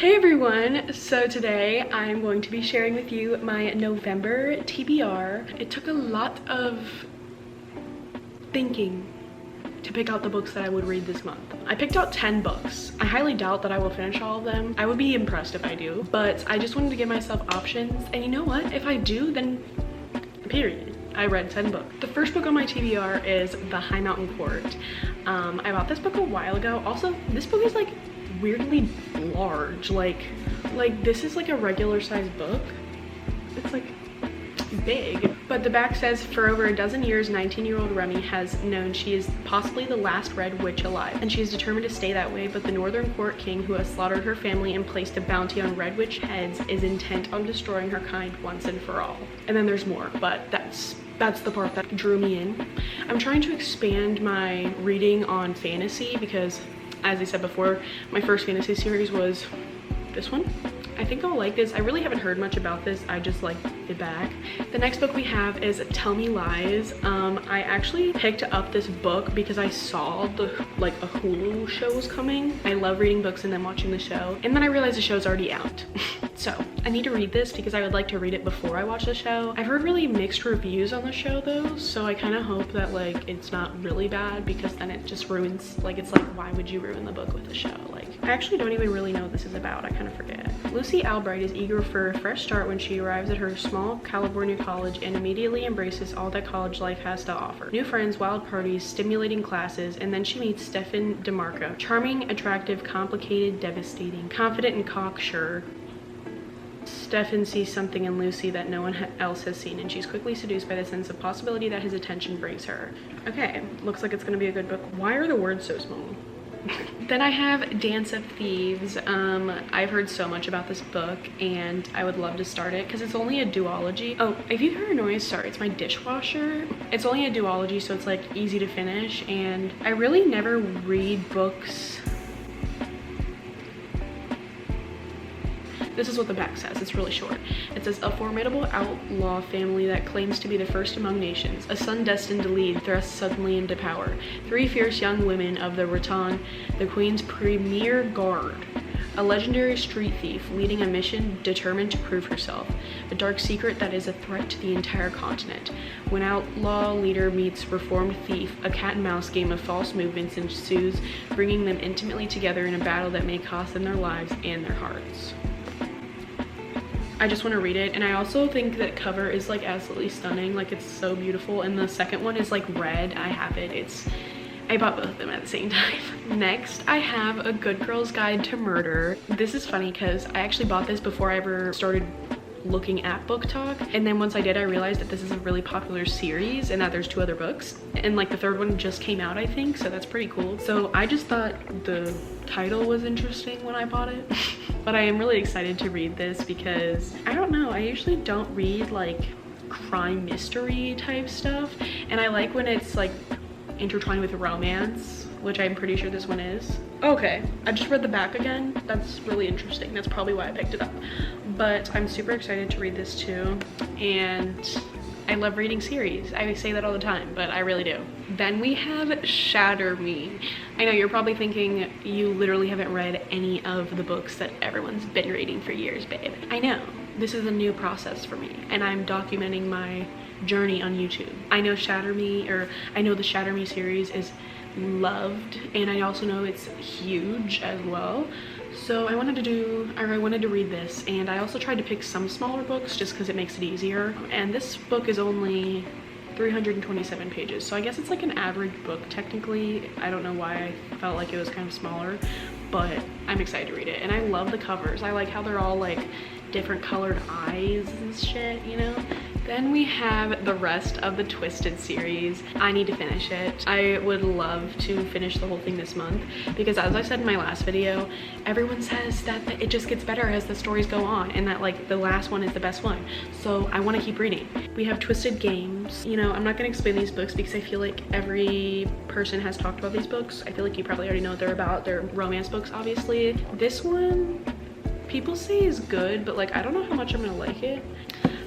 Hey everyone! So today I'm going to be sharing with you my November TBR. It took a lot of thinking to pick out the books that I would read this month. I picked out 10 books. I highly doubt that I will finish all of them. I would be impressed if I do, but I just wanted to give myself options. And you know what? If I do, then period. I read 10 books. The first book on my TBR is The High Mountain Court. I bought this book a while ago. Also, this book is like weirdly large. Like this is like a regular sized book. It's like big. But the back says, for over a dozen years, 19-year-old Remy has known she is possibly the last Red Witch alive, and she is determined to stay that way, but the Northern Court King, who has slaughtered her family and placed a bounty on Red Witch heads, is intent on destroying her kind once and for all. And then there's more, but that's the part that drew me in. I'm trying to expand my reading on fantasy because, as I said before, my first fantasy series was this one. I think I'll like this. I really haven't heard much about this. I just like the back. The next book we have is Tell Me Lies. I actually picked up this book because I saw a Hulu show was coming. I love reading books and then watching the show. And then I realized the show's already out. So I need to read this because I would like to read it before I watch the show. I've heard really mixed reviews on the show though, so I kind of hope that it's not really bad, because then it just ruins, it's like, why would you ruin the book with a show? I actually don't even really know what this is about. I kind of forget. Lucy Albright is eager for a fresh start when she arrives at her small California college and immediately embraces all that college life has to offer. New friends, wild parties, stimulating classes, and then she meets Stefan DeMarco. Charming, attractive, complicated, devastating, confident and cocksure. Stefan sees something in Lucy that no one else has seen, and she's quickly seduced by the sense of possibility that his attention brings her. Okay, looks like it's gonna be a good book. Why are the words so small? Then I have Dance of Thieves. I've heard so much about this book and I would love to start it because it's only a duology. Oh, if you hear a noise, sorry, it's my dishwasher. It's only a duology, so it's easy to finish, and I really never read books. This is what the back says. It's really short. It says, a formidable outlaw family that claims to be the first among nations, a son destined to lead, thrust suddenly into power. 3 fierce young women of the Raton, the Queen's premier guard. A legendary street thief leading a mission determined to prove herself. A dark secret that is a threat to the entire continent. When outlaw leader meets reformed thief, a cat and mouse game of false movements ensues, bringing them intimately together in a battle that may cost them their lives and their hearts. I just want to read it, and I also think that cover is absolutely stunning. It's so beautiful, and the second one is red. I have it. I bought both of them at the same time. Next, I have A Good Girl's Guide to Murder. This is funny because I actually bought this before I ever started looking at Book Talk, and then once I did, I realized that this is a really popular series and that there's 2 other books, and the third one just came out, I think, so that's pretty cool. So I just thought the title was interesting when I bought it. But I am really excited to read this because I don't know, I usually don't read crime mystery type stuff, and I like when it's intertwined with romance, which I'm pretty sure this one is. Okay, I just read the back again. That's really interesting. That's probably why I picked it up. But I'm super excited to read this too, and I love reading series. I say that all the time, but I really do. Then we have Shatter Me. I know you're probably thinking you literally haven't read any of the books that everyone's been reading for years, babe. I know. This is a new process for me, and I'm documenting my journey on YouTube. I know the Shatter Me series is loved, and I also know it's huge as well. So I wanted to read this, and I also tried to pick some smaller books just because it makes it easier. And this book is only 327 pages, so I guess it's an average book technically. I don't know why I felt like it was kind of smaller, but I'm excited to read it. And I love the covers. I like how they're all different colored eyes and shit, you know? Then we have the rest of the Twisted series. I need to finish it. I would love to finish the whole thing this month because, as I said in my last video, everyone says that it just gets better as the stories go on, and that the last one is the best one. So I want to keep reading. We have Twisted Games. You know, I'm not going to explain these books because I feel like every person has talked about these books. I feel like you probably already know what they're about. They're romance books, obviously. This one, people say is good, but I don't know how much I'm gonna like it.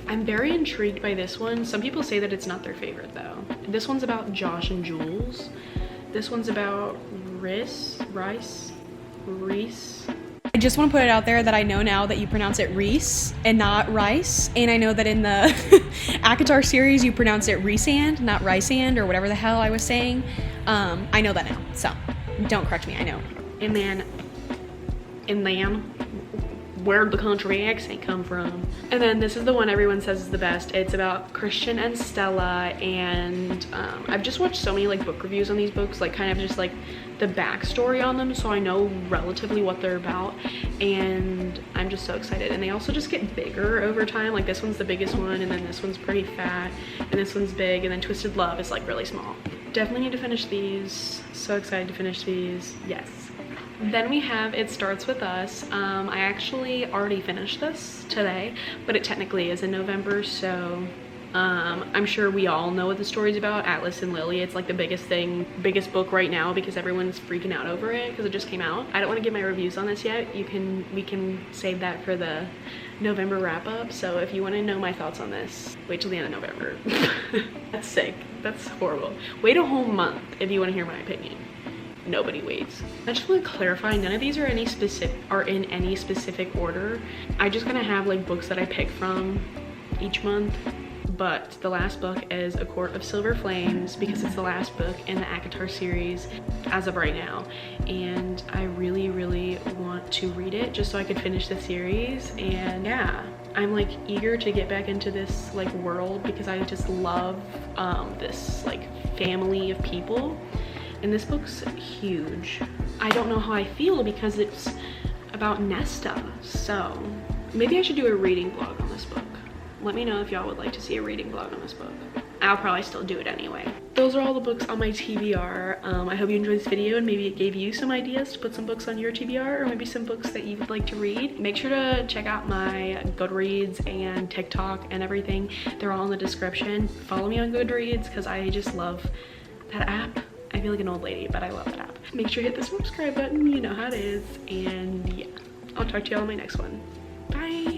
I'm very intrigued by this one. Some people say that it's not their favorite though. This one's about Josh and Jules. This one's about Reese. I just want to put it out there that I know now that you pronounce it Reese and not Rice, and I know that in the ACOTAR series you pronounce it Reesand, not Riceand, or whatever the hell I was saying. I know that now, so don't correct me, I know. And then, where'd the country accent come from? And then this is the one everyone says is the best. It's about Christian and Stella, and I've just watched so many like book reviews on these books, like kind of just like the backstory on them, so I know relatively what they're about, and I'm just so excited. And they also just get bigger over time. Like this one's the biggest one, and then this one's pretty fat, and this one's big, and then Twisted Love is like really small. Definitely need to finish these. So excited to finish these. Yes. Then we have It Starts With Us. I actually already finished this today, but it technically is in November, so I'm sure we all know what the story's about. Atlas and Lily. It's like the biggest book right now because everyone's freaking out over it because it just came out. I don't want to give my reviews on this yet. We can save that for the November wrap-up. So if you want to know my thoughts on this, wait till the end of November. That's sick. That's horrible. Wait a whole month if you want to hear my opinion. Nobody waits. I just want to clarify, none of these are in any specific order. I just gonna have like books that I pick from each month, but the last book is A Court of Silver Flames because it's the last book in the ACOTAR series as of right now, and I really want to read it just so I could finish the series. And yeah, I'm like eager to get back into this like world because I just love this like family of people. And this book's huge. I don't know how I feel because it's about Nesta, so maybe I should do a reading vlog on this book. Let me know if y'all would like to see a reading vlog on this book. I'll probably still do it anyway. Those are all the books on my TBR. I hope you enjoyed this video and maybe it gave you some ideas to put some books on your TBR, or maybe some books that you would like to read. Make sure to check out my Goodreads and TikTok and everything. They're all in the description. Follow me on Goodreads because I just love that app. I feel like an old lady, but I love that app. Make sure you hit the subscribe button, you know how it is. And yeah, I'll talk to y'all in my next one. Bye.